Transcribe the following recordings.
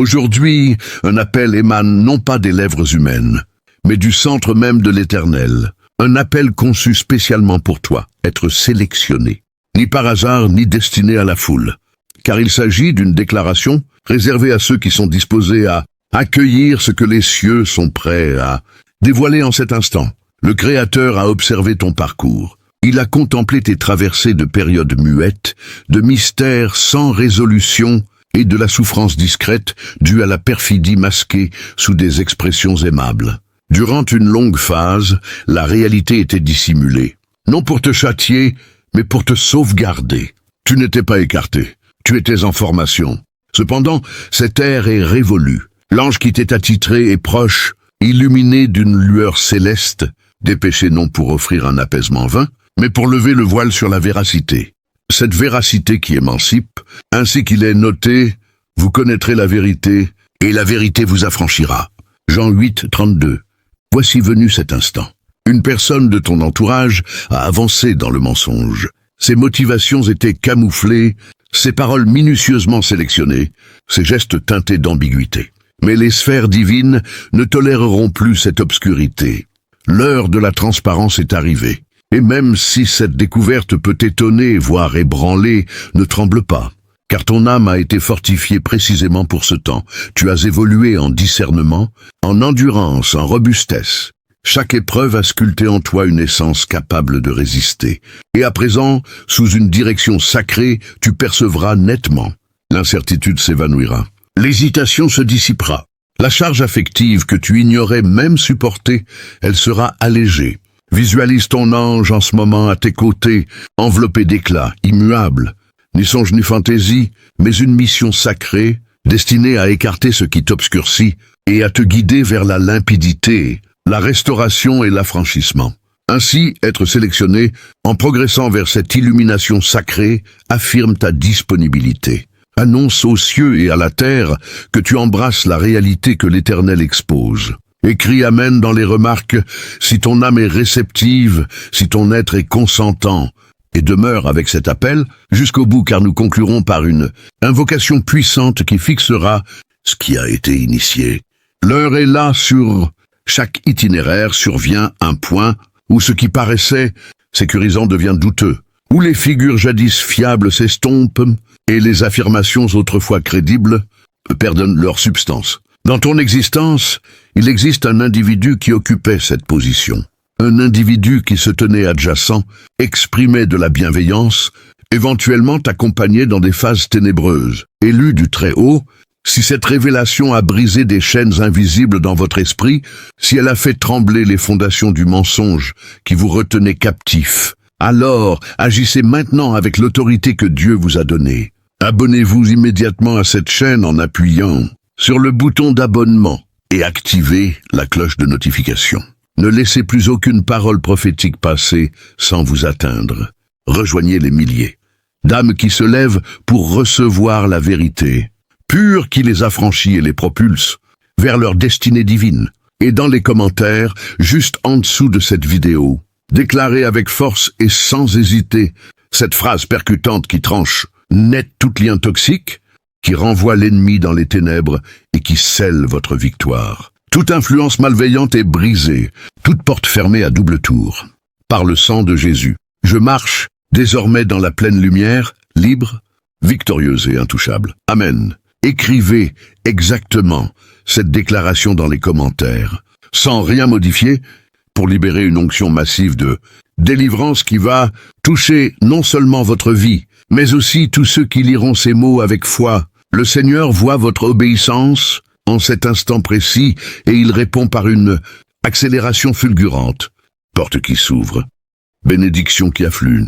Aujourd'hui, un appel émane non pas des lèvres humaines, mais du centre même de l'Éternel. Un appel conçu spécialement pour toi, être sélectionné. Ni par hasard, ni destiné à la foule. Car il s'agit d'une déclaration réservée à ceux qui sont disposés à accueillir ce que les cieux sont prêts à dévoiler en cet instant. Le Créateur a observé ton parcours. Il a contemplé tes traversées de périodes muettes, de mystères sans résolution et de la souffrance discrète due à la perfidie masquée sous des expressions aimables. Durant une longue phase, la réalité était dissimulée. Non pour te châtier, mais pour te sauvegarder. Tu n'étais pas écarté. Tu étais en formation. Cependant, cette ère est révolue. L'ange qui t'est attitré est proche, illuminé d'une lueur céleste, dépêché non pour offrir un apaisement vain, mais pour lever le voile sur la véracité. Cette véracité qui émancipe, ainsi qu'il est noté, vous connaîtrez la vérité, et la vérité vous affranchira. Jean 8, 32. Voici venu cet instant. Une personne de ton entourage a avancé dans le mensonge. Ses motivations étaient camouflées, ses paroles minutieusement sélectionnées, ses gestes teintés d'ambiguïté. Mais les sphères divines ne toléreront plus cette obscurité. L'heure de la transparence est arrivée. Et même si cette découverte peut étonner, voire ébranler, ne tremble pas. Car ton âme a été fortifiée précisément pour ce temps. Tu as évolué en discernement, en endurance, en robustesse. Chaque épreuve a sculpté en toi une essence capable de résister. Et à présent, sous une direction sacrée, tu percevras nettement. L'incertitude s'évanouira. L'hésitation se dissipera. La charge affective que tu ignorais même supporter, elle sera allégée. Visualise ton ange en ce moment à tes côtés, enveloppé d'éclat, immuable. Ni songe ni fantaisie, mais une mission sacrée, destinée à écarter ce qui t'obscurcit et à te guider vers la limpidité, la restauration et l'affranchissement. Ainsi, être sélectionné, en progressant vers cette illumination sacrée, affirme ta disponibilité. Annonce aux cieux et à la terre que tu embrasses la réalité que l'Éternel expose. Écris Amen dans les remarques si ton âme est réceptive, si ton être est consentant, et demeure avec cet appel jusqu'au bout car nous conclurons par une invocation puissante qui fixera ce qui a été initié. L'heure est là, sur chaque itinéraire survient un point où ce qui paraissait sécurisant devient douteux, où les figures jadis fiables s'estompent et les affirmations autrefois crédibles perdent leur substance. Dans ton existence, il existe un individu qui occupait cette position. Un individu qui se tenait adjacent, exprimait de la bienveillance, éventuellement accompagné dans des phases ténébreuses. Élu du Très-Haut, si cette révélation a brisé des chaînes invisibles dans votre esprit, si elle a fait trembler les fondations du mensonge qui vous retenait captif, alors agissez maintenant avec l'autorité que Dieu vous a donnée. Abonnez-vous immédiatement à cette chaîne en appuyant sur le bouton d'abonnement et activez la cloche de notification. Ne laissez plus aucune parole prophétique passer sans vous atteindre. Rejoignez les milliers d'âmes qui se lèvent pour recevoir la vérité, pure qui les affranchit et les propulse vers leur destinée divine. Et dans les commentaires, juste en dessous de cette vidéo, déclarez avec force et sans hésiter cette phrase percutante qui tranche net tout lien toxique, qui renvoie l'ennemi dans les ténèbres et qui scelle votre victoire. Toute influence malveillante est brisée, toute porte fermée à double tour. Par le sang de Jésus, je marche désormais dans la pleine lumière, libre, victorieuse et intouchable. Amen. Écrivez exactement cette déclaration dans les commentaires, sans rien modifier, pour libérer une onction massive de délivrance qui va toucher non seulement votre vie, mais aussi tous ceux qui liront ces mots avec foi. Le Seigneur voit votre obéissance en cet instant précis et il répond par une accélération fulgurante. Porte qui s'ouvre, bénédiction qui afflue,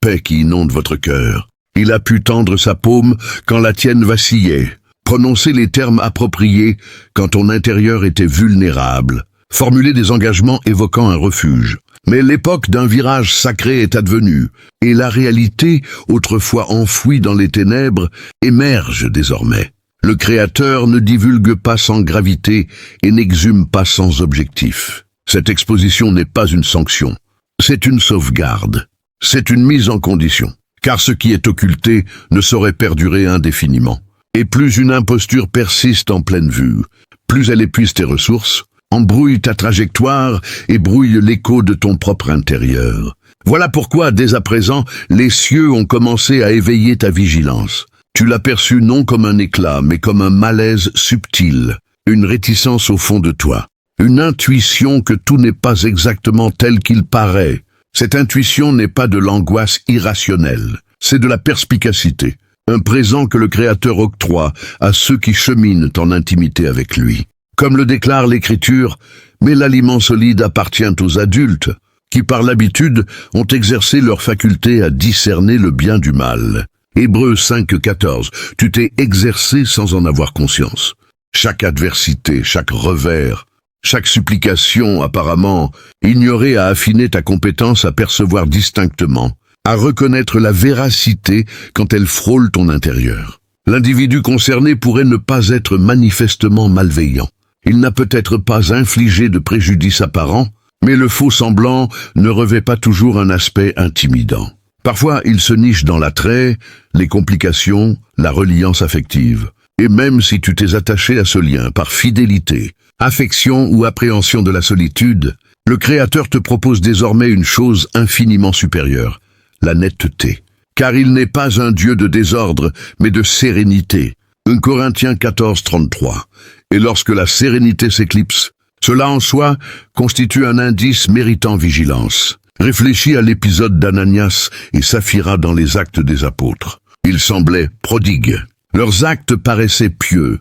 paix qui inonde votre cœur. Il a pu tendre sa paume quand la tienne vacillait, prononcer les termes appropriés quand ton intérieur était vulnérable, formuler des engagements évoquant un refuge. Mais l'époque d'un virage sacré est advenue, et la réalité, autrefois enfouie dans les ténèbres, émerge désormais. Le Créateur ne divulgue pas sans gravité et n'exhume pas sans objectif. Cette exposition n'est pas une sanction, c'est une sauvegarde, c'est une mise en condition, car ce qui est occulté ne saurait perdurer indéfiniment. Et plus une imposture persiste en pleine vue, plus elle épuise tes ressources, embrouille ta trajectoire et brouille l'écho de ton propre intérieur. Voilà pourquoi, dès à présent, les cieux ont commencé à éveiller ta vigilance. Tu l'as perçu non comme un éclat, mais comme un malaise subtil, une réticence au fond de toi, une intuition que tout n'est pas exactement tel qu'il paraît. Cette intuition n'est pas de l'angoisse irrationnelle, c'est de la perspicacité, un présent que le Créateur octroie à ceux qui cheminent en intimité avec lui. Comme le déclare l'Écriture, mais l'aliment solide appartient aux adultes, qui par l'habitude ont exercé leur faculté à discerner le bien du mal. Hébreux 5,14, tu t'es exercé sans en avoir conscience. Chaque adversité, chaque revers, chaque supplication apparemment ignorée a affiné ta compétence à percevoir distinctement, à reconnaître la véracité quand elle frôle ton intérieur. L'individu concerné pourrait ne pas être manifestement malveillant. Il n'a peut-être pas infligé de préjudice apparent, mais le faux semblant ne revêt pas toujours un aspect intimidant. Parfois, il se niche dans l'attrait, les complications, la reliance affective. Et même si tu t'es attaché à ce lien par fidélité, affection ou appréhension de la solitude, le Créateur te propose désormais une chose infiniment supérieure, la netteté. Car il n'est pas un Dieu de désordre, mais de sérénité. 1 Corinthiens 14,33. Et lorsque la sérénité s'éclipse, cela en soi constitue un indice méritant vigilance. Réfléchis à l'épisode d'Ananias et Saphira dans les Actes des Apôtres. Ils semblaient prodigues. Leurs actes paraissaient pieux,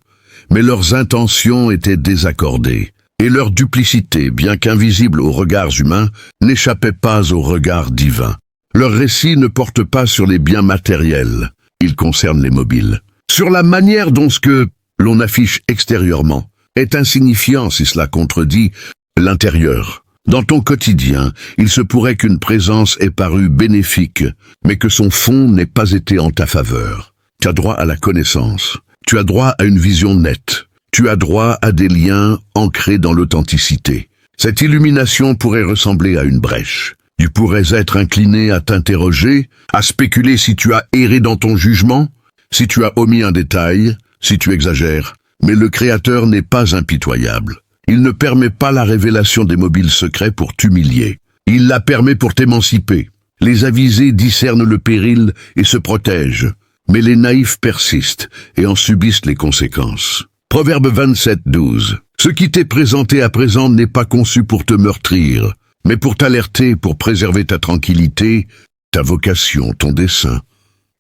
mais leurs intentions étaient désaccordées. Et leur duplicité, bien qu'invisible aux regards humains, n'échappait pas au regard divin. Leur récit ne porte pas sur les biens matériels, il concerne les mobiles. Sur la manière dont ce que l'on affiche extérieurement est insignifiant si cela contredit l'intérieur. Dans ton quotidien, il se pourrait qu'une présence ait paru bénéfique, mais que son fond n'ait pas été en ta faveur. Tu as droit à la connaissance, tu as droit à une vision nette, tu as droit à des liens ancrés dans l'authenticité. Cette illumination pourrait ressembler à une brèche. Tu pourrais être incliné à t'interroger, à spéculer si tu as erré dans ton jugement, si tu as omis un détail, si tu exagères. Mais le Créateur n'est pas impitoyable. Il ne permet pas la révélation des mobiles secrets pour t'humilier. Il la permet pour t'émanciper. Les avisés discernent le péril et se protègent, mais les naïfs persistent et en subissent les conséquences. Proverbe 27,12. Ce qui t'est présenté à présent n'est pas conçu pour te meurtrir, mais pour t'alerter, pour préserver ta tranquillité, ta vocation, ton dessein.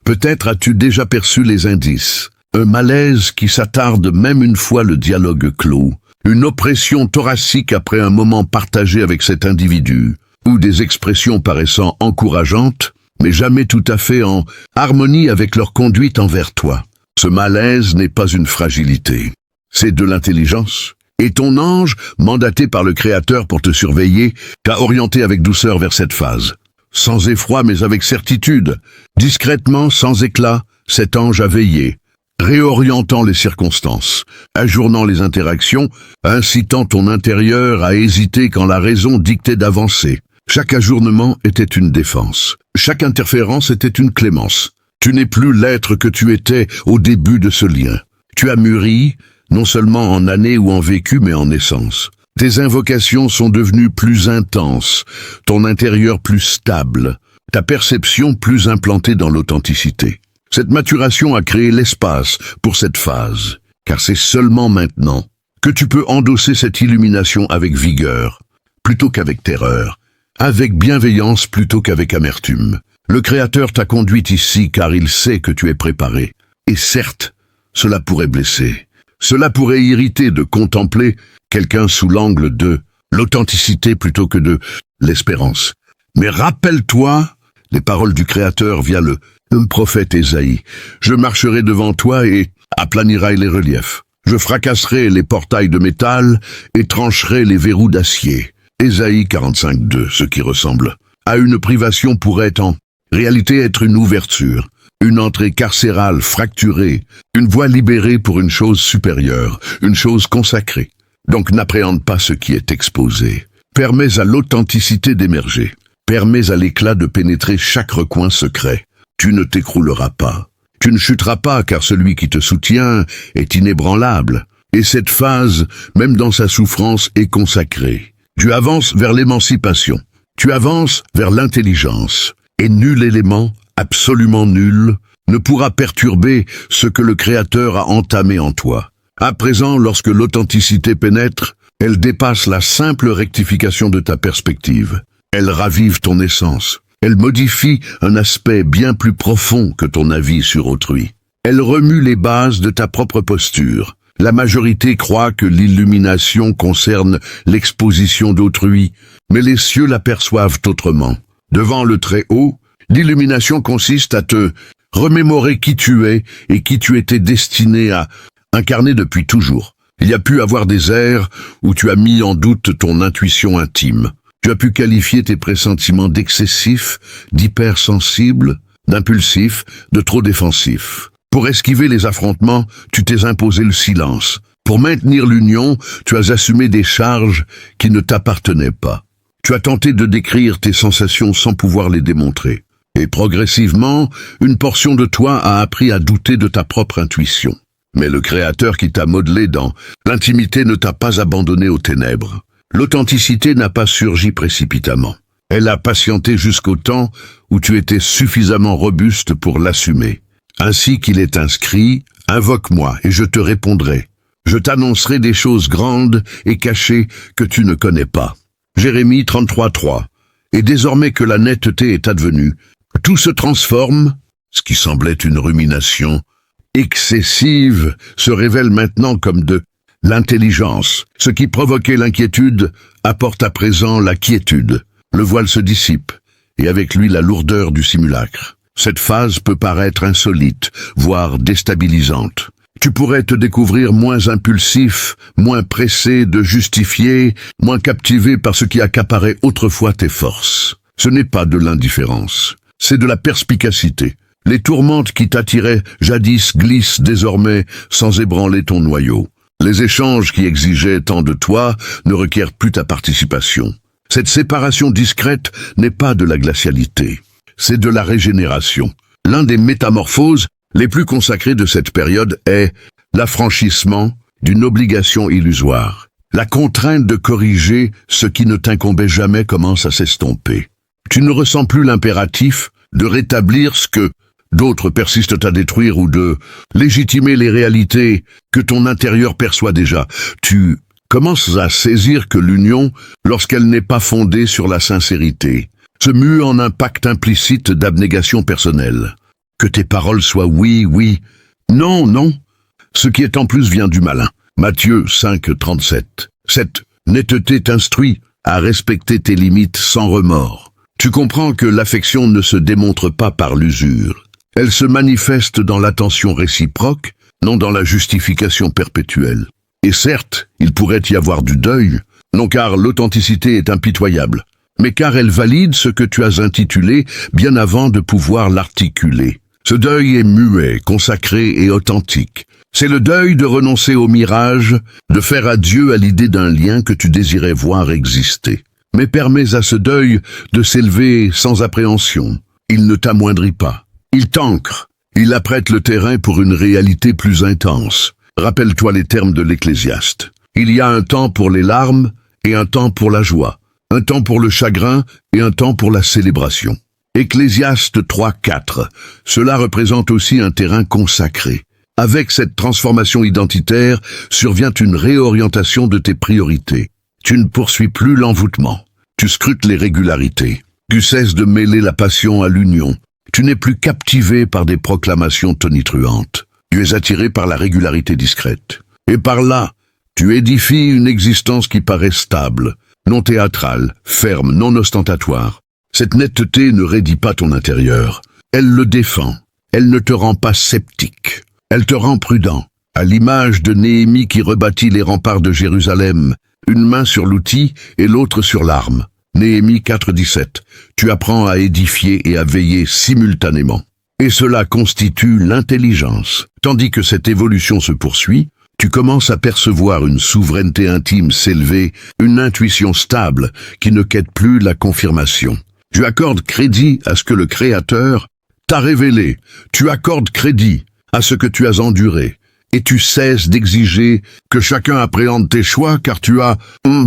Peut-être as-tu déjà perçu les indices. Un malaise qui s'attarde même une fois le dialogue clos, une oppression thoracique après un moment partagé avec cet individu, ou des expressions paraissant encourageantes, mais jamais tout à fait en harmonie avec leur conduite envers toi. Ce malaise n'est pas une fragilité, c'est de l'intelligence. Et ton ange, mandaté par le Créateur pour te surveiller, t'a orienté avec douceur vers cette phase. Sans effroi mais avec certitude, discrètement, sans éclat, cet ange a veillé, réorientant les circonstances, ajournant les interactions, incitant ton intérieur à hésiter quand la raison dictait d'avancer. Chaque ajournement était une défense. Chaque interférence était une clémence. Tu n'es plus l'être que tu étais au début de ce lien. Tu as mûri, non seulement en années ou en vécu, mais en essence. Tes invocations sont devenues plus intenses, ton intérieur plus stable, ta perception plus implantée dans l'authenticité. Cette maturation a créé l'espace pour cette phase, car c'est seulement maintenant que tu peux endosser cette illumination avec vigueur, plutôt qu'avec terreur, avec bienveillance plutôt qu'avec amertume. Le Créateur t'a conduite ici car il sait que tu es préparé. Et certes, cela pourrait blesser. Cela pourrait irriter de contempler quelqu'un sous l'angle de l'authenticité plutôt que de l'espérance. Mais rappelle-toi les paroles du Créateur via le prophète Ésaïe. Je marcherai devant toi et aplanirai les reliefs. Je fracasserai les portails de métal et trancherai les verrous d'acier. Ésaïe 45,2, ce qui ressemble à une privation pourrait en réalité être une ouverture, une entrée carcérale fracturée, une voie libérée pour une chose supérieure, une chose consacrée. Donc n'appréhende pas ce qui est exposé. Permets à l'authenticité d'émerger. Permets à l'éclat de pénétrer chaque recoin secret. Tu ne t'écrouleras pas. Tu ne chuteras pas car celui qui te soutient est inébranlable. Et cette phase, même dans sa souffrance, est consacrée. Tu avances vers l'émancipation. Tu avances vers l'intelligence. Et nul élément, absolument nul, ne pourra perturber ce que le Créateur a entamé en toi. À présent, lorsque l'authenticité pénètre, elle dépasse la simple rectification de ta perspective. Elle ravive ton essence. Elle modifie un aspect bien plus profond que ton avis sur autrui. Elle remue les bases de ta propre posture. La majorité croit que l'illumination concerne l'exposition d'autrui, mais les cieux l'aperçoivent autrement. Devant le Très-Haut, l'illumination consiste à te remémorer qui tu es et qui tu étais destiné à incarner depuis toujours. Il y a pu avoir des ères où tu as mis en doute ton intuition intime. Tu as pu qualifier tes pressentiments d'excessifs, d'hypersensibles, d'impulsifs, de trop défensifs. Pour esquiver les affrontements, tu t'es imposé le silence. Pour maintenir l'union, tu as assumé des charges qui ne t'appartenaient pas. Tu as tenté de décrire tes sensations sans pouvoir les démontrer. Et progressivement, une portion de toi a appris à douter de ta propre intuition. Mais le Créateur qui t'a modelé dans l'intimité ne t'a pas abandonné aux ténèbres. L'authenticité n'a pas surgi précipitamment. Elle a patienté jusqu'au temps où tu étais suffisamment robuste pour l'assumer. Ainsi qu'il est inscrit, « Invoque-moi et je te répondrai. Je t'annoncerai des choses grandes et cachées que tu ne connais pas. » Jérémie 33:3. Et désormais que la netteté est advenue, tout se transforme, ce qui semblait une rumination excessive se révèle maintenant comme de l'intelligence. Ce qui provoquait l'inquiétude apporte à présent la quiétude. Le voile se dissipe, et avec lui la lourdeur du simulacre. Cette phase peut paraître insolite, voire déstabilisante. Tu pourrais te découvrir moins impulsif, moins pressé de justifier, moins captivé par ce qui accaparait autrefois tes forces. Ce n'est pas de l'indifférence, c'est de la perspicacité. Les tourmentes qui t'attiraient jadis glissent désormais sans ébranler ton noyau. Les échanges qui exigeaient tant de toi ne requièrent plus ta participation. Cette séparation discrète n'est pas de la glacialité, c'est de la régénération. L'un des métamorphoses les plus consacrées de cette période est l'affranchissement d'une obligation illusoire. La contrainte de corriger ce qui ne t'incombait jamais commence à s'estomper. Tu ne ressens plus l'impératif de rétablir ce que d'autres persistent à détruire ou de légitimer les réalités que ton intérieur perçoit déjà. Tu commences à saisir que l'union, lorsqu'elle n'est pas fondée sur la sincérité, se mue en un pacte implicite d'abnégation personnelle. Que tes paroles soient oui, oui, non, non. Ce qui est en plus vient du malin. Matthieu 5:37. Cette netteté t'instruit à respecter tes limites sans remords. Tu comprends que l'affection ne se démontre pas par l'usure. Elle se manifeste dans l'attention réciproque, non dans la justification perpétuelle. Et certes, il pourrait y avoir du deuil, non car l'authenticité est impitoyable, mais car elle valide ce que tu as intitulé bien avant de pouvoir l'articuler. Ce deuil est muet, consacré et authentique. C'est le deuil de renoncer au mirage, de faire adieu à l'idée d'un lien que tu désirais voir exister. Mais permets à ce deuil de s'élever sans appréhension. Il ne t'amoindrit pas. Il t'ancre. Il apprête le terrain pour une réalité plus intense. Rappelle-toi les termes de l'Ecclésiaste. Il y a un temps pour les larmes et un temps pour la joie. Un temps pour le chagrin et un temps pour la célébration. Ecclésiaste 3:4. Cela représente aussi un terrain consacré. Avec cette transformation identitaire survient une réorientation de tes priorités. Tu ne poursuis plus l'envoûtement. Tu scrutes les régularités. Tu cesses de mêler la passion à l'union. Tu n'es plus captivé par des proclamations tonitruantes. Tu es attiré par la régularité discrète. Et par là, tu édifies une existence qui paraît stable, non théâtrale, ferme, non ostentatoire. Cette netteté ne raidit pas ton intérieur. Elle le défend. Elle ne te rend pas sceptique. Elle te rend prudent. À l'image de Néhémie qui rebâtit les remparts de Jérusalem, une main sur l'outil et l'autre sur l'arme. Néhémie 4:17. Tu apprends à édifier et à veiller simultanément. Et cela constitue l'intelligence. Tandis que cette évolution se poursuit, tu commences à percevoir une souveraineté intime s'élever, une intuition stable qui ne quête plus la confirmation. Tu accordes crédit à ce que le Créateur t'a révélé, tu accordes crédit à ce que tu as enduré, et tu cesses d'exiger que chacun appréhende tes choix car tu as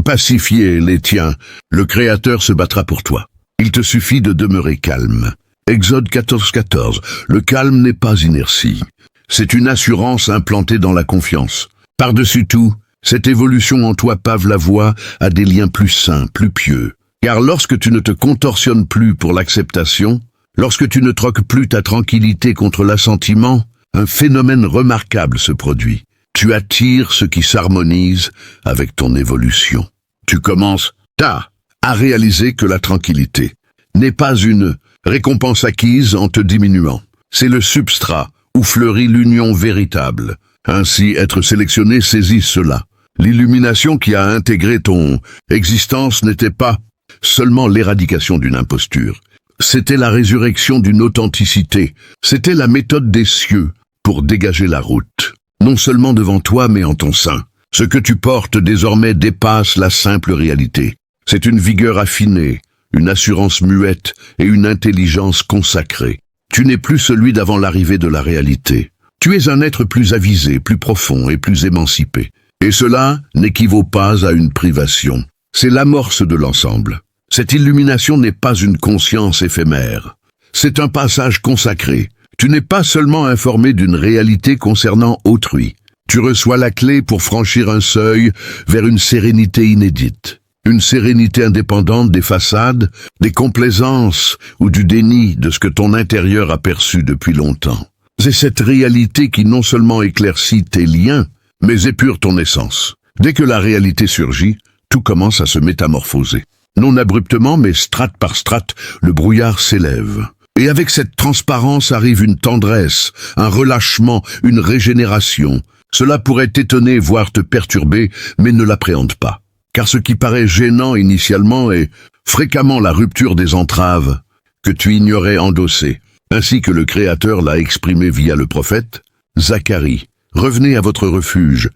pacifié les tiens. Le Créateur se battra pour toi. Il te suffit de demeurer calme. Exode 14:14. Le calme n'est pas inertie. C'est une assurance implantée dans la confiance. Par-dessus tout, cette évolution en toi pave la voie à des liens plus sains, plus pieux. Car lorsque tu ne te contorsionnes plus pour l'acceptation, lorsque tu ne troques plus ta tranquillité contre l'assentiment, un phénomène remarquable se produit. Tu attires ce qui s'harmonise avec ton évolution. Tu commences, à réaliser que la tranquillité n'est pas une récompense acquise en te diminuant. C'est le substrat où fleurit l'union véritable. Ainsi, être sélectionné saisit cela. L'illumination qui a intégré ton existence n'était pas seulement l'éradication d'une imposture. C'était la résurrection d'une authenticité. C'était la méthode des cieux pour dégager la route. Non seulement devant toi, mais en ton sein. Ce que tu portes désormais dépasse la simple réalité. C'est une vigueur affinée, une assurance muette et une intelligence consacrée. Tu n'es plus celui d'avant l'arrivée de la réalité. Tu es un être plus avisé, plus profond et plus émancipé. Et cela n'équivaut pas à une privation. C'est l'amorce de l'ensemble. Cette illumination n'est pas une conscience éphémère. C'est un passage consacré. Tu n'es pas seulement informé d'une réalité concernant autrui. Tu reçois la clé pour franchir un seuil vers une sérénité inédite. Une sérénité indépendante des façades, des complaisances ou du déni de ce que ton intérieur a perçu depuis longtemps. C'est cette réalité qui non seulement éclaircit tes liens, mais épure ton essence. Dès que la réalité surgit, tout commence à se métamorphoser. Non abruptement, mais strate par strate, le brouillard s'élève. Et avec cette transparence arrive une tendresse, un relâchement, une régénération. Cela pourrait t'étonner, voire te perturber, mais ne l'appréhende pas. Car ce qui paraît gênant initialement est fréquemment la rupture des entraves que tu ignorais endosser, ainsi que le Créateur l'a exprimé via le prophète. Zacharie, revenez à votre refuge,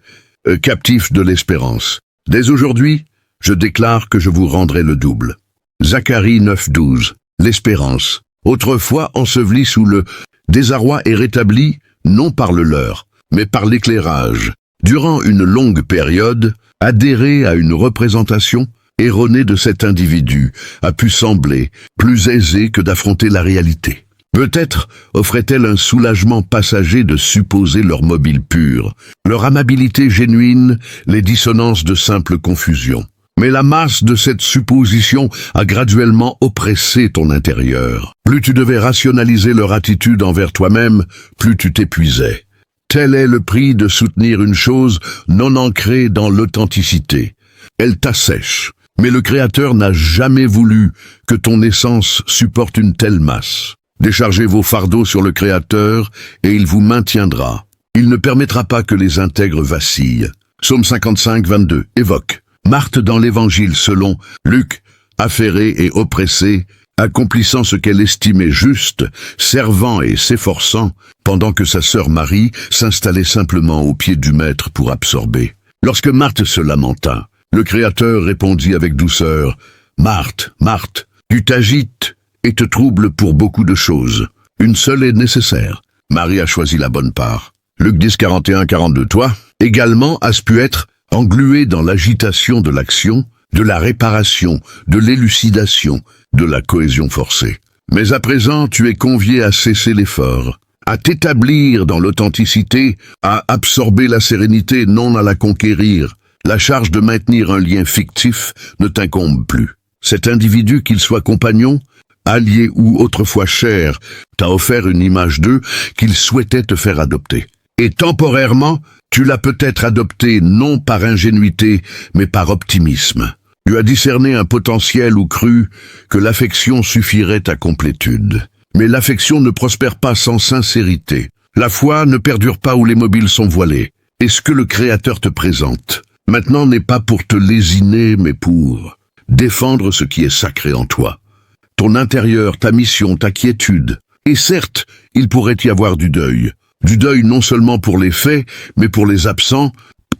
captifs de l'espérance. Dès aujourd'hui, je déclare que je vous rendrai le double. Zacharie 9:12, l'espérance, autrefois ensevelie sous le désarroi est rétablie, non par le leurre, mais par l'éclairage. Durant une longue période, adhérer à une représentation erronée de cet individu a pu sembler plus aisé que d'affronter la réalité. Peut-être offrait-elle un soulagement passager de supposer leur mobile pur, leur amabilité génuine, les dissonances de simple confusion. Mais la masse de cette supposition a graduellement oppressé ton intérieur. Plus tu devais rationaliser leur attitude envers toi-même, plus tu t'épuisais. Tel est le prix de soutenir une chose non ancrée dans l'authenticité. Elle t'assèche, mais le Créateur n'a jamais voulu que ton essence supporte une telle masse. Déchargez vos fardeaux sur le Créateur et il vous maintiendra. Il ne permettra pas que les intègres vacillent. Psaume 55:22 évoque Marthe dans l'Évangile selon Luc, affairée et oppressée, accomplissant ce qu'elle estimait juste, servant et s'efforçant, pendant que sa sœur Marie s'installait simplement aux pieds du Maître pour absorber. Lorsque Marthe se lamenta, le Créateur répondit avec douceur, « Marthe, Marthe, tu t'agites et te troubles pour beaucoup de choses. Une seule est nécessaire. Marie a choisi la bonne part. » Luc 10, 41-42. Toi, également, as pu être englué dans l'agitation de l'action, de la réparation, de l'élucidation, de la cohésion forcée. Mais à présent, tu es convié à cesser l'effort, à t'établir dans l'authenticité, à absorber la sérénité, non à la conquérir. La charge de maintenir un lien fictif ne t'incombe plus. Cet individu, qu'il soit compagnon, allié ou autrefois cher, t'a offert une image d'eux qu'il souhaitait te faire adopter. Et temporairement, tu l'as peut-être adopté non par ingénuité, mais par optimisme. Tu as discerné un potentiel ou cru que l'affection suffirait à complétude. Mais l'affection ne prospère pas sans sincérité. La foi ne perdure pas où les mobiles sont voilés. Et ce que le Créateur te présente, maintenant n'est pas pour te lésiner, mais pour défendre ce qui est sacré en toi. Ton intérieur, ta mission, ta quiétude. Et certes, il pourrait y avoir du deuil. Du deuil non seulement pour les faits, mais pour les absents,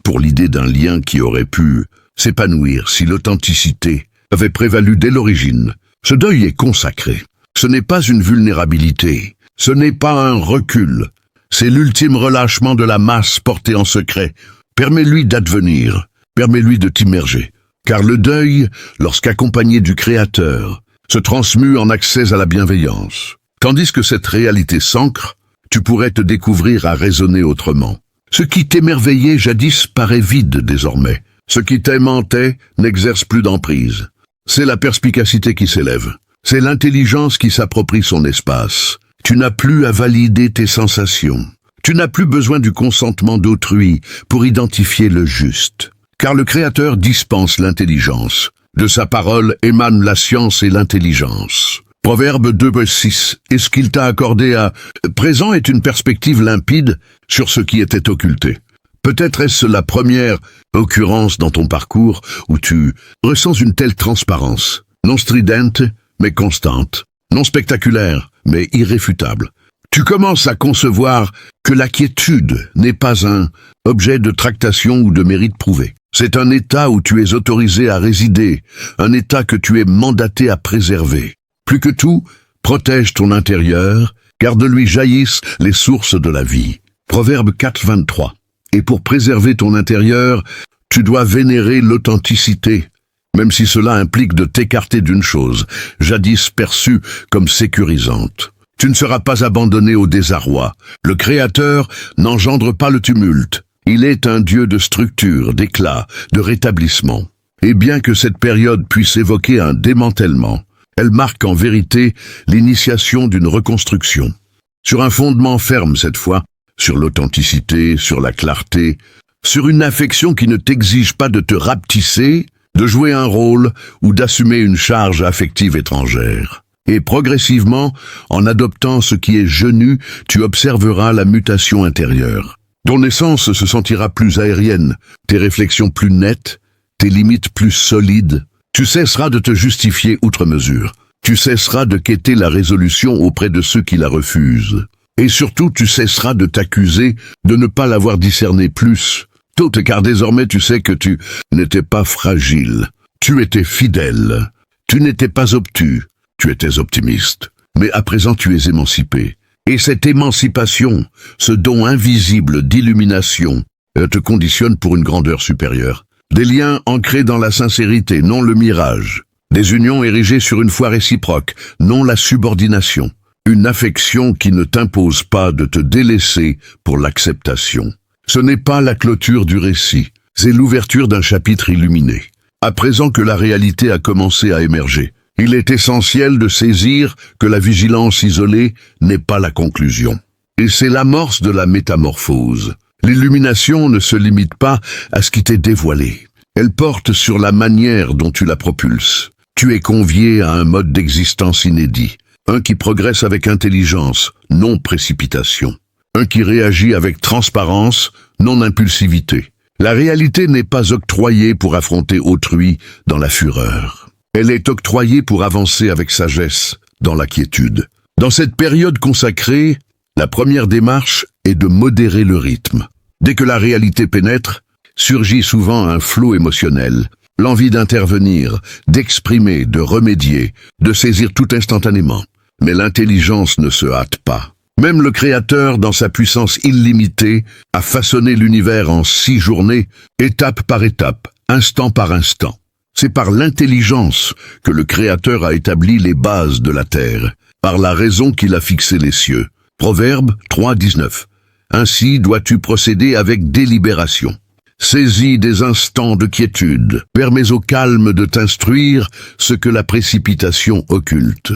pour l'idée d'un lien qui aurait pu s'épanouir si l'authenticité avait prévalu dès l'origine. Ce deuil est consacré. Ce n'est pas une vulnérabilité, Ce n'est pas un recul. C'est l'ultime relâchement de la masse portée en secret. Permets-lui d'advenir. Permets-lui de t'immerger. Car le deuil, lorsqu'accompagné du Créateur, se transmue en accès à la bienveillance. Tandis que cette réalité s'ancre, tu pourrais te découvrir à raisonner autrement. Ce qui t'émerveillait jadis paraît vide désormais. Ce qui t'aimantait n'exerce plus d'emprise. C'est la perspicacité qui s'élève. C'est l'intelligence qui s'approprie son espace. Tu n'as plus à valider tes sensations. Tu n'as plus besoin du consentement d'autrui pour identifier le juste. Car le Créateur dispense l'intelligence. De sa parole émanent la science et l'intelligence. Proverbe 2,6. Et ce qu'il t'a accordé à présent est une perspective limpide sur ce qui était occulté. Peut-être est-ce la première occurrence dans ton parcours où tu ressens une telle transparence, non stridente, mais constante, non spectaculaire, mais irréfutable. Tu commences à concevoir que la quiétude n'est pas un objet de tractation ou de mérite prouvé. C'est un état où tu es autorisé à résider, un état que tu es mandaté à préserver. Plus que tout, protège ton intérieur, car de lui jaillissent les sources de la vie. Proverbe 4,23. Et pour préserver ton intérieur, tu dois vénérer l'authenticité, même si cela implique de t'écarter d'une chose, jadis perçue comme sécurisante. Tu ne seras pas abandonné au désarroi. Le Créateur n'engendre pas le tumulte. Il est un Dieu de structure, d'éclat, de rétablissement. Et bien que cette période puisse évoquer un démantèlement, elle marque en vérité l'initiation d'une reconstruction. Sur un fondement ferme cette fois, sur l'authenticité, sur la clarté, sur une affection qui ne t'exige pas de te rapetisser, de jouer un rôle ou d'assumer une charge affective étrangère. Et progressivement, en adoptant ce qui est genou, tu observeras la mutation intérieure. Ton essence se sentira plus aérienne, tes réflexions plus nettes, tes limites plus solides. Tu cesseras de te justifier outre mesure. Tu cesseras de quêter la résolution auprès de ceux qui la refusent. Et surtout, tu cesseras de t'accuser de ne pas l'avoir discerné plus tôt, car désormais tu sais que tu n'étais pas fragile. Tu étais fidèle. Tu n'étais pas obtus. Tu étais optimiste. Mais à présent tu es émancipé. Et cette émancipation, ce don invisible d'illumination, te conditionne pour une grandeur supérieure. Des liens ancrés dans la sincérité, non le mirage. Des unions érigées sur une foi réciproque, non la subordination. Une affection qui ne t'impose pas de te délaisser pour l'acceptation. Ce n'est pas la clôture du récit, c'est l'ouverture d'un chapitre illuminé. À présent que la réalité a commencé à émerger, il est essentiel de saisir que la vigilance isolée n'est pas la conclusion. Et c'est l'amorce de la métamorphose. L'illumination ne se limite pas à ce qui t'est dévoilé. Elle porte sur la manière dont tu la propulses. Tu es convié à un mode d'existence inédit. Un qui progresse avec intelligence, non précipitation. Un qui réagit avec transparence, non impulsivité. La réalité n'est pas octroyée pour affronter autrui dans la fureur. Elle est octroyée pour avancer avec sagesse dans la quiétude. Dans cette période consacrée, la première démarche est de modérer le rythme. Dès que la réalité pénètre, surgit souvent un flot émotionnel. L'envie d'intervenir, d'exprimer, de remédier, de saisir tout instantanément. Mais l'intelligence ne se hâte pas. Même le Créateur, dans sa puissance illimitée, a façonné l'univers en 6 journées, étape par étape, instant par instant. C'est par l'intelligence que le Créateur a établi les bases de la terre, par la raison qu'il a fixé les cieux. Proverbe 3,19. Ainsi dois-tu procéder avec délibération. Saisis des instants de quiétude, permets au calme de t'instruire ce que la précipitation occulte.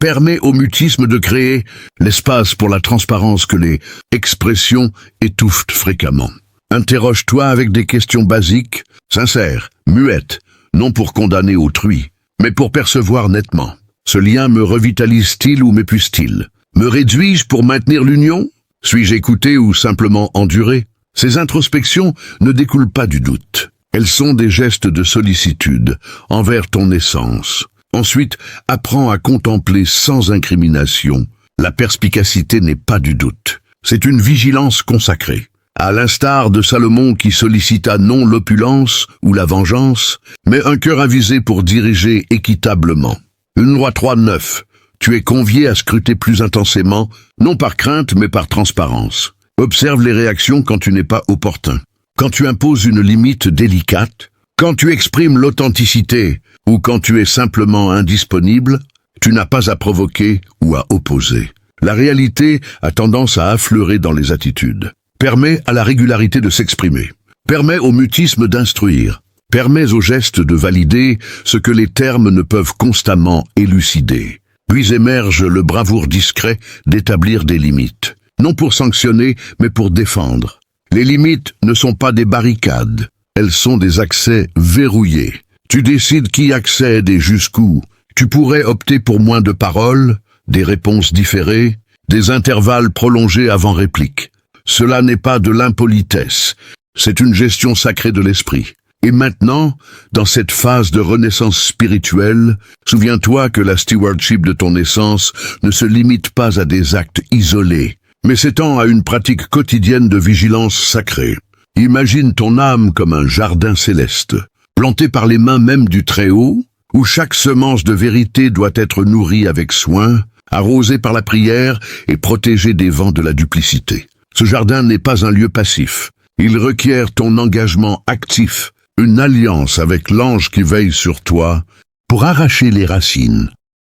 Permets au mutisme de créer l'espace pour la transparence que les expressions étouffent fréquemment. Interroge-toi avec des questions basiques, sincères, muettes, non pour condamner autrui, mais pour percevoir nettement. Ce lien me revitalise-t-il ou m'épuise-t-il? Me réduis-je pour maintenir l'union? Suis-je écouté ou simplement enduré? Ces introspections ne découlent pas du doute. Elles sont des gestes de sollicitude envers ton essence. Ensuite, apprends à contempler sans incrimination. La perspicacité n'est pas du doute. C'est une vigilance consacrée. À l'instar de Salomon qui sollicita non l'opulence ou la vengeance, mais un cœur avisé pour diriger équitablement. Une loi 3,9. Tu es convié à scruter plus intensément, non par crainte mais par transparence. Observe les réactions quand tu n'es pas opportun. Quand tu imposes une limite délicate, quand tu exprimes l'authenticité ou quand tu es simplement indisponible, tu n'as pas à provoquer ou à opposer. La réalité a tendance à affleurer dans les attitudes. Permets à la régularité de s'exprimer. Permets au mutisme d'instruire. Permets aux gestes de valider ce que les termes ne peuvent constamment élucider. Puis émerge le bravoure discret d'établir des limites. Non pour sanctionner, mais pour défendre. Les limites ne sont pas des barricades. Elles sont des accès verrouillés. Tu décides qui accède et jusqu'où. Tu pourrais opter pour moins de paroles, des réponses différées, des intervalles prolongés avant réplique. Cela n'est pas de l'impolitesse. C'est une gestion sacrée de l'esprit. Et maintenant, dans cette phase de renaissance spirituelle, souviens-toi que la stewardship de ton essence ne se limite pas à des actes isolés, mais s'étend à une pratique quotidienne de vigilance sacrée. Imagine ton âme comme un jardin céleste, planté par les mains même du Très-Haut, où chaque semence de vérité doit être nourrie avec soin, arrosée par la prière et protégée des vents de la duplicité. Ce jardin n'est pas un lieu passif. Il requiert ton engagement actif, une alliance avec l'ange qui veille sur toi pour arracher les racines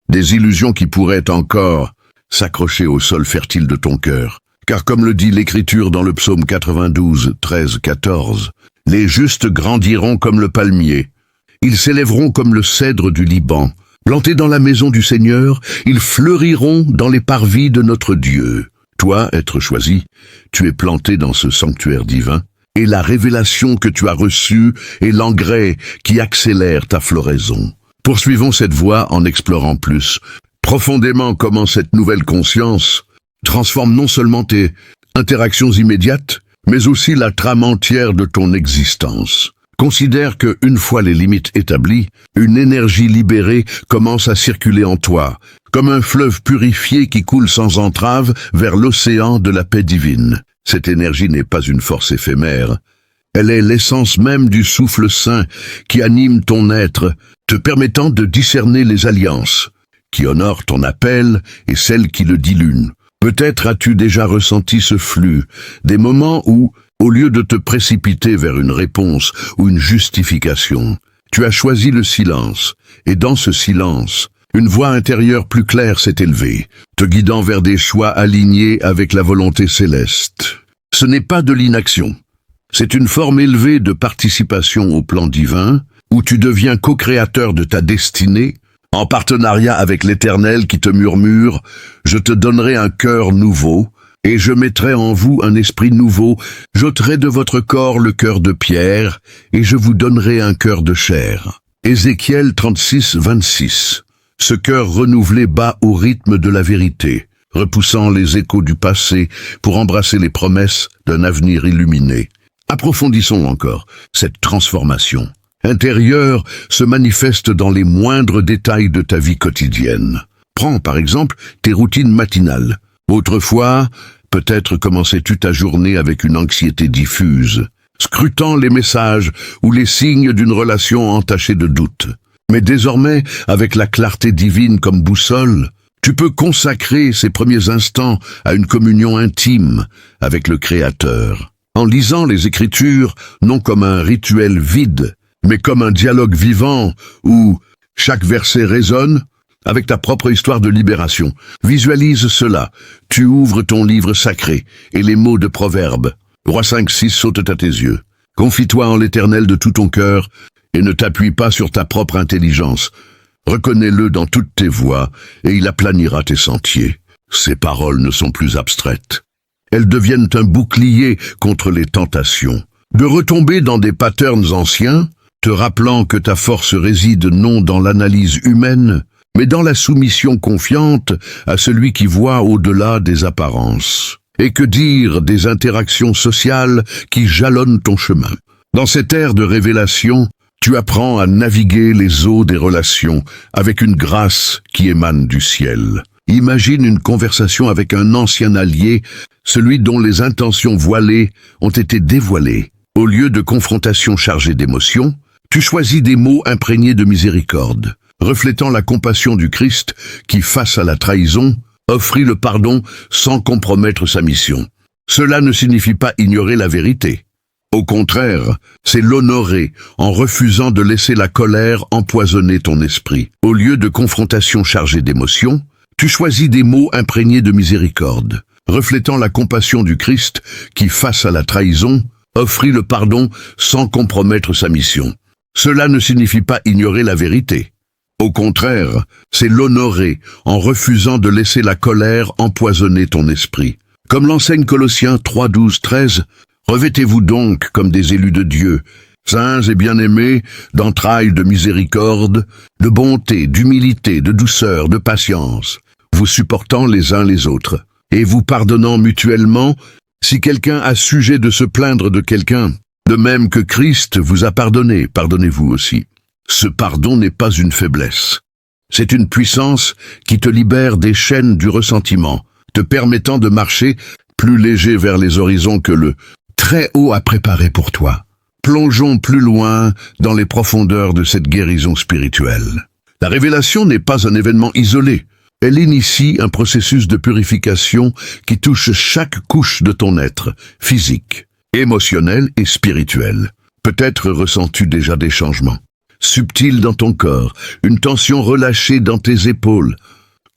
des illusions qui pourraient encore s'accrocher au sol fertile de ton cœur. Car comme le dit l'Écriture dans le psaume 92, 13, 14, « Les justes grandiront comme le palmier, ils s'élèveront comme le cèdre du Liban. Plantés dans la maison du Seigneur, ils fleuriront dans les parvis de notre Dieu. » Toi, être choisi, tu es planté dans ce sanctuaire divin, et la révélation que tu as reçue est l'engrais qui accélère ta floraison. Poursuivons cette voie en explorant plus profondément comment cette nouvelle conscience transforme non seulement tes interactions immédiates, mais aussi la trame entière de ton existence. Considère que, une fois les limites établies, une énergie libérée commence à circuler en toi, comme un fleuve purifié qui coule sans entrave vers l'océan de la paix divine. Cette énergie n'est pas une force éphémère. Elle est l'essence même du souffle saint qui anime ton être, te permettant de discerner les alliances, qui honorent ton appel et celles qui le diluent. Peut-être as-tu déjà ressenti ce flux, des moments où, au lieu de te précipiter vers une réponse ou une justification, tu as choisi le silence, et dans ce silence, une voix intérieure plus claire s'est élevée, te guidant vers des choix alignés avec la volonté céleste. Ce n'est pas de l'inaction. C'est une forme élevée de participation au plan divin, où tu deviens co-créateur de ta destinée, en partenariat avec l'Éternel qui te murmure « Je te donnerai un cœur nouveau, et je mettrai en vous un esprit nouveau, j'ôterai de votre corps le cœur de pierre, et je vous donnerai un cœur de chair. » Ézéchiel 36, 26. Ce cœur renouvelé bat au rythme de la vérité, repoussant les échos du passé pour embrasser les promesses d'un avenir illuminé. Approfondissons encore cette transformation. Intérieure se manifeste dans les moindres détails de ta vie quotidienne. Prends par exemple tes routines matinales. Autrefois, peut-être commençais-tu ta journée avec une anxiété diffuse, scrutant les messages ou les signes d'une relation entachée de doutes. Mais désormais, avec la clarté divine comme boussole, tu peux consacrer ces premiers instants à une communion intime avec le Créateur, en lisant les Écritures non comme un rituel vide, mais comme un dialogue vivant où chaque verset résonne avec ta propre histoire de libération. Visualise cela. Tu ouvres ton livre sacré et les mots de Proverbes. Roi 5, 6 sautent à tes yeux. Confie-toi en l'Éternel de tout ton cœur et ne t'appuie pas sur ta propre intelligence. Reconnais-le dans toutes tes voies et il aplanira tes sentiers. Ces paroles ne sont plus abstraites. Elles deviennent un bouclier contre les tentations. De retomber dans des patterns anciens, te rappelant que ta force réside non dans l'analyse humaine, mais dans la soumission confiante à celui qui voit au-delà des apparences. Et que dire des interactions sociales qui jalonnent ton chemin? Dans cette ère de révélation, tu apprends à naviguer les eaux des relations avec une grâce qui émane du ciel. Imagine une conversation avec un ancien allié, celui dont les intentions voilées ont été dévoilées. Au lieu de confrontations chargées d'émotions, tu choisis des mots imprégnés de miséricorde. reflétant la compassion du Christ qui, face à la trahison, offrit le pardon sans compromettre sa mission. Cela ne signifie pas ignorer la vérité. Au contraire, c'est l'honorer en refusant de laisser la colère empoisonner ton esprit. Au lieu de confrontations chargées d'émotions, tu choisis des mots imprégnés de miséricorde, reflétant la compassion du Christ qui, face à la trahison, offrit le pardon sans compromettre sa mission. Cela ne signifie pas ignorer la vérité. Au contraire, c'est l'honorer en refusant de laisser la colère empoisonner ton esprit. Comme l'enseigne Colossiens 3, 12, 13, revêtez-vous donc comme des élus de Dieu, saints et bien-aimés, d'entrailles de miséricorde, de bonté, d'humilité, de douceur, de patience, vous supportant les uns les autres, et vous pardonnant mutuellement, si quelqu'un a sujet de se plaindre de quelqu'un, de même que Christ vous a pardonné, pardonnez-vous aussi. Ce pardon n'est pas une faiblesse. C'est une puissance qui te libère des chaînes du ressentiment, te permettant de marcher plus léger vers les horizons que le très haut a préparé pour toi. Plongeons plus loin dans les profondeurs de cette guérison spirituelle. La révélation n'est pas un événement isolé. Elle initie un processus de purification qui touche chaque couche de ton être, physique, émotionnel et spirituel. Peut-être ressens-tu déjà des changements subtils dans ton corps, une tension relâchée dans tes épaules,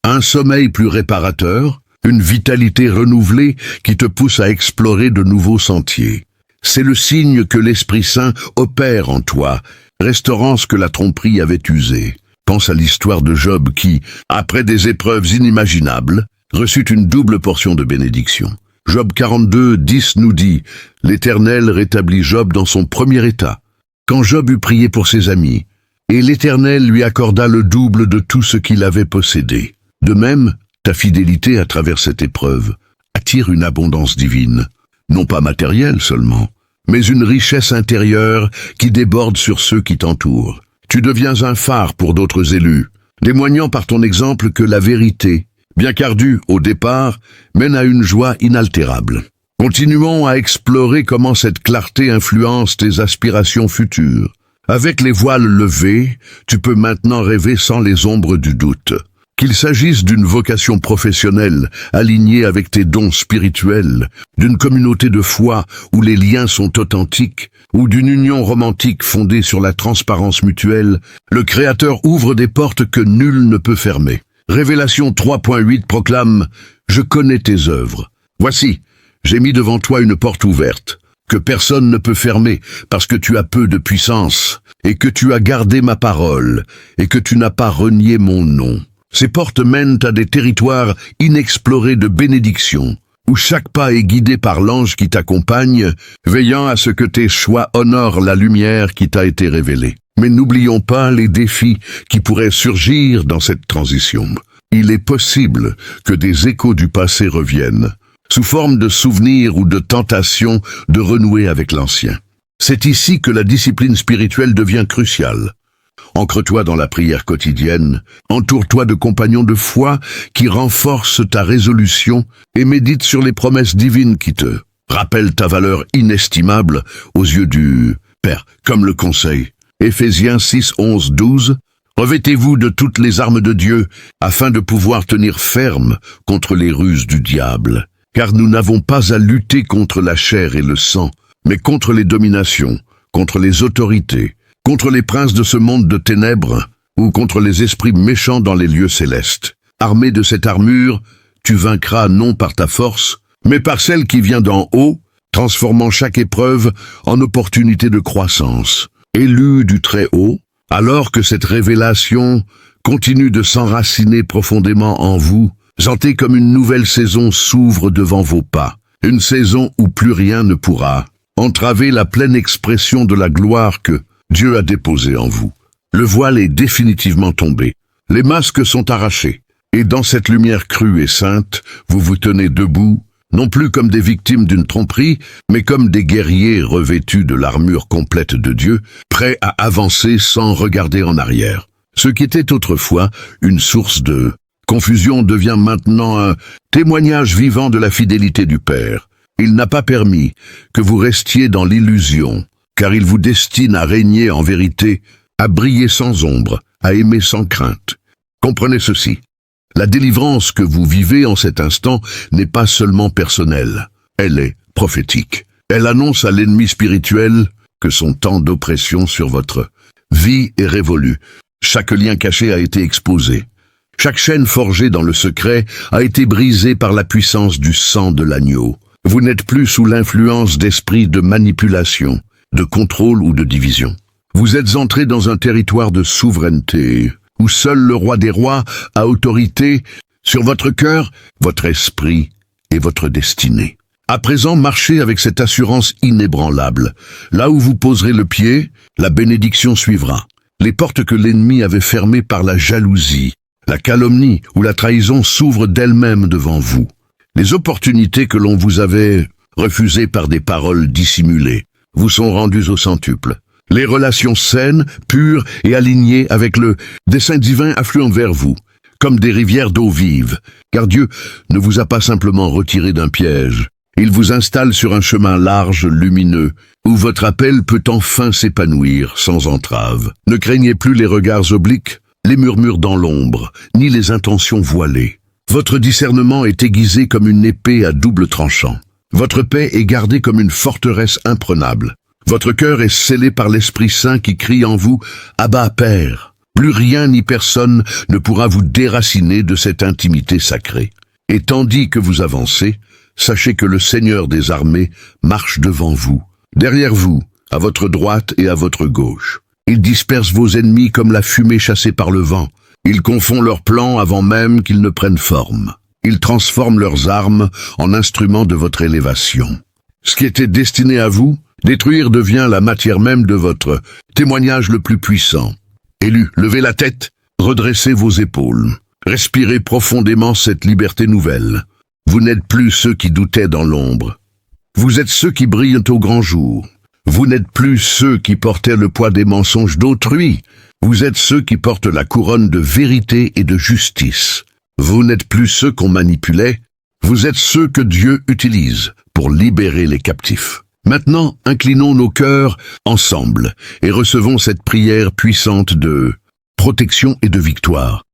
un sommeil plus réparateur, une vitalité renouvelée qui te pousse à explorer de nouveaux sentiers. C'est le signe que l'Esprit Saint opère en toi, restaurant ce que la tromperie avait usé. Pense à l'histoire de Job qui, après des épreuves inimaginables, reçut une double portion de bénédiction. Job 42, 10 nous dit « L'Éternel rétablit Job dans son premier état, quand Job eut prié pour ses amis, et l'Éternel lui accorda le double de tout ce qu'il avait possédé. De même, ta fidélité à travers cette épreuve attire une abondance divine, non pas matérielle seulement, mais une richesse intérieure qui déborde sur ceux qui t'entourent. Tu deviens un phare pour d'autres élus, témoignant par ton exemple que la vérité, bien qu'ardue au départ, mène à une joie inaltérable. Continuons à explorer comment cette clarté influence tes aspirations futures. Avec les voiles levés, tu peux maintenant rêver sans les ombres du doute. Qu'il s'agisse d'une vocation professionnelle alignée avec tes dons spirituels, d'une communauté de foi où les liens sont authentiques, ou d'une union romantique fondée sur la transparence mutuelle, le Créateur ouvre des portes que nul ne peut fermer. Révélation 3.8 proclame « Je connais tes œuvres. Voici, j'ai mis devant toi une porte ouverte, que personne ne peut fermer, parce que tu as peu de puissance, et que tu as gardé ma parole, et que tu n'as pas renié mon nom. » Ces portes mènent à des territoires inexplorés de bénédiction, où chaque pas est guidé par l'ange qui t'accompagne, veillant à ce que tes choix honorent la lumière qui t'a été révélée. Mais n'oublions pas les défis qui pourraient surgir dans cette transition. Il est possible que des échos du passé reviennent, sous forme de souvenirs ou de tentations de renouer avec l'ancien. C'est ici que la discipline spirituelle devient cruciale. Ancre-toi dans la prière quotidienne, entoure-toi de compagnons de foi qui renforcent ta résolution et médite sur les promesses divines qui te rappellent ta valeur inestimable aux yeux du Père, comme le conseil. Éphésiens 6, 11, 12. Revêtez-vous de toutes les armes de Dieu afin de pouvoir tenir ferme contre les ruses du diable. Car nous n'avons pas à lutter contre la chair et le sang, mais contre les dominations, contre les autorités, contre les princes de ce monde de ténèbres, ou contre les esprits méchants dans les lieux célestes. Armé de cette armure, tu vaincras non par ta force, mais par celle qui vient d'en haut, transformant chaque épreuve en opportunité de croissance. Élu du Très-Haut, alors que cette révélation continue de s'enraciner profondément en vous, sentez comme une nouvelle saison s'ouvre devant vos pas, une saison où plus rien ne pourra entraver la pleine expression de la gloire que Dieu a déposée en vous. Le voile est définitivement tombé, les masques sont arrachés, et dans cette lumière crue et sainte, vous vous tenez debout, non plus comme des victimes d'une tromperie, mais comme des guerriers revêtus de l'armure complète de Dieu, prêts à avancer sans regarder en arrière. Ce qui était autrefois une source de confusion devient maintenant un témoignage vivant de la fidélité du Père. Il n'a pas permis que vous restiez dans l'illusion, car il vous destine à régner en vérité, à briller sans ombre, à aimer sans crainte. Comprenez ceci. La délivrance que vous vivez en cet instant n'est pas seulement personnelle, elle est prophétique. Elle annonce à l'ennemi spirituel que son temps d'oppression sur votre vie est révolu. Chaque lien caché a été exposé. Chaque chaîne forgée dans le secret a été brisée par la puissance du sang de l'agneau. Vous n'êtes plus sous l'influence d'esprits de manipulation, de contrôle ou de division. Vous êtes entré dans un territoire de souveraineté, où seul le roi des rois a autorité sur votre cœur, votre esprit et votre destinée. À présent, marchez avec cette assurance inébranlable. Là où vous poserez le pied, la bénédiction suivra. Les portes que l'ennemi avait fermées par la jalousie, la calomnie ou la trahison s'ouvrent d'elles-mêmes devant vous. Les opportunités que l'on vous avait refusées par des paroles dissimulées vous sont rendues au centuple. Les relations saines, pures et alignées avec le dessein divin affluent vers vous, comme des rivières d'eau vive, car Dieu ne vous a pas simplement retiré d'un piège. Il vous installe sur un chemin large, lumineux, où votre appel peut enfin s'épanouir sans entrave. Ne craignez plus les regards obliques, les murmures dans l'ombre, ni les intentions voilées. Votre discernement est aiguisé comme une épée à double tranchant. Votre paix est gardée comme une forteresse imprenable. Votre cœur est scellé par l'Esprit Saint qui crie en vous « Abba, Père ». Plus rien ni personne ne pourra vous déraciner de cette intimité sacrée. Et tandis que vous avancez, sachez que le Seigneur des armées marche devant vous, derrière vous, à votre droite et à votre gauche. Il disperse vos ennemis comme la fumée chassée par le vent. Il confond leurs plans avant même qu'ils ne prennent forme. Il transforme leurs armes en instruments de votre élévation. Ce qui était destiné à vous, détruire devient la matière même de votre témoignage le plus puissant. Élus, levez la tête, redressez vos épaules. Respirez profondément cette liberté nouvelle. Vous n'êtes plus ceux qui doutaient dans l'ombre. Vous êtes ceux qui brillent au grand jour. Vous n'êtes plus ceux qui portaient le poids des mensonges d'autrui. Vous êtes ceux qui portent la couronne de vérité et de justice. Vous n'êtes plus ceux qu'on manipulait. Vous êtes ceux que Dieu utilise pour libérer les captifs. Maintenant, inclinons nos cœurs ensemble et recevons cette prière puissante de protection et de victoire.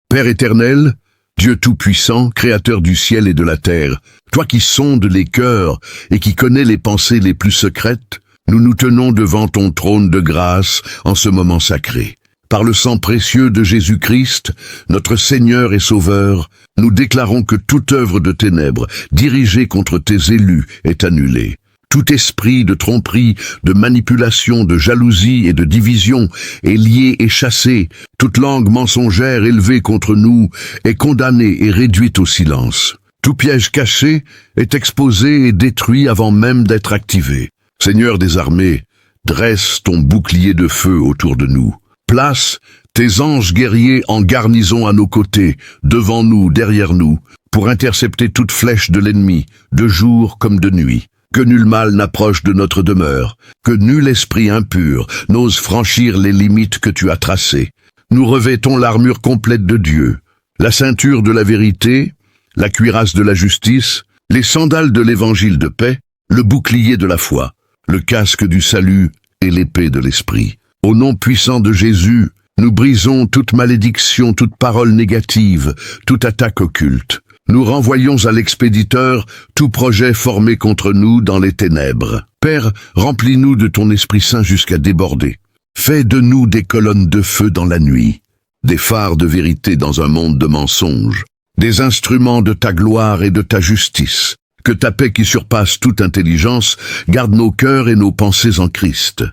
Père éternel, Dieu tout-puissant, créateur du ciel et de la terre, toi qui sondes les cœurs et qui connais les pensées les plus secrètes, nous nous tenons devant ton trône de grâce en ce moment sacré. Par le sang précieux de Jésus-Christ, notre Seigneur et Sauveur, nous déclarons que toute œuvre de ténèbres dirigée contre tes élus est annulée. Tout esprit de tromperie, de manipulation, de jalousie et de division est lié et chassé. Toute langue mensongère élevée contre nous est condamnée et réduite au silence. Tout piège caché est exposé et détruit avant même d'être activé. Seigneur des armées, dresse ton bouclier de feu autour de nous. Place tes anges guerriers en garnison à nos côtés, devant nous, derrière nous, pour intercepter toute flèche de l'ennemi, de jour comme de nuit. Que nul mal n'approche de notre demeure, que nul esprit impur n'ose franchir les limites que tu as tracées. Nous revêtons l'armure complète de Dieu, la ceinture de la vérité, la cuirasse de la justice, les sandales de l'évangile de paix, le bouclier de la foi, le casque du salut et l'épée de l'esprit. Au nom puissant de Jésus, nous brisons toute malédiction, toute parole négative, toute attaque occulte. Nous renvoyons à l'expéditeur tout projet formé contre nous dans les ténèbres. Père, remplis-nous de ton Esprit Saint jusqu'à déborder. Fais de nous des colonnes de feu dans la nuit, des phares de vérité dans un monde de mensonges, des instruments de ta gloire et de ta justice. Que ta paix qui surpasse toute intelligence garde nos cœurs et nos pensées en Christ.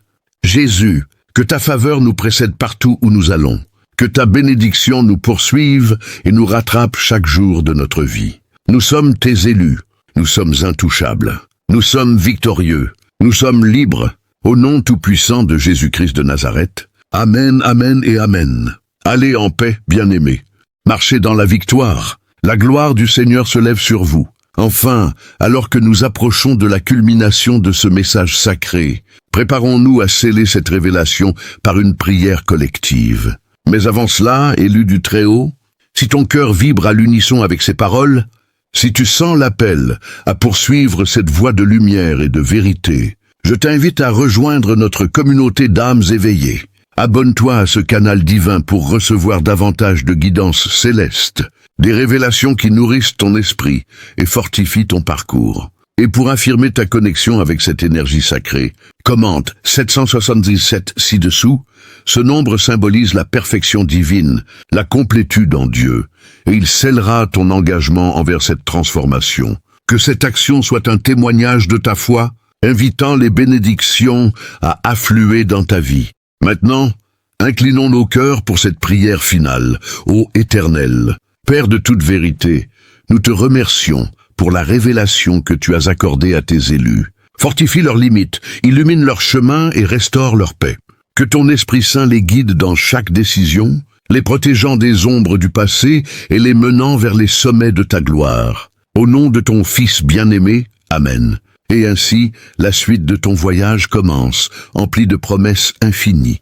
Jésus, que ta faveur nous précède partout où nous allons. Que ta bénédiction nous poursuive et nous rattrape chaque jour de notre vie. Nous sommes tes élus, nous sommes intouchables, nous sommes victorieux, nous sommes libres, au nom tout-puissant de Jésus-Christ de Nazareth. Amen, amen et amen. Allez en paix, bien-aimés. Marchez dans la victoire. La gloire du Seigneur se lève sur vous. Enfin, alors que nous approchons de la culmination de ce message sacré, préparons-nous à sceller cette révélation par une prière collective. Mais avant cela, élu du Très-Haut, si ton cœur vibre à l'unisson avec ces paroles, si tu sens l'appel à poursuivre cette voie de lumière et de vérité, je t'invite à rejoindre notre communauté d'âmes éveillées. Abonne-toi à ce canal divin pour recevoir davantage de guidance céleste, des révélations qui nourrissent ton esprit et fortifient ton parcours. Et pour affirmer ta connexion avec cette énergie sacrée, commente 777 ci-dessous. Ce nombre symbolise la perfection divine, la complétude en Dieu, et il scellera ton engagement envers cette transformation. Que cette action soit un témoignage de ta foi, invitant les bénédictions à affluer dans ta vie. Maintenant, inclinons nos cœurs pour cette prière finale. Ô Éternel, Père de toute vérité, nous te remercions pour la révélation que tu as accordée à tes élus. Fortifie leurs limites, illumine leur chemin et restaure leur paix. Que ton Esprit Saint les guide dans chaque décision, les protégeant des ombres du passé et les menant vers les sommets de ta gloire. Au nom de ton Fils bien-aimé, Amen. Et ainsi, la suite de ton voyage commence, emplie de promesses infinies.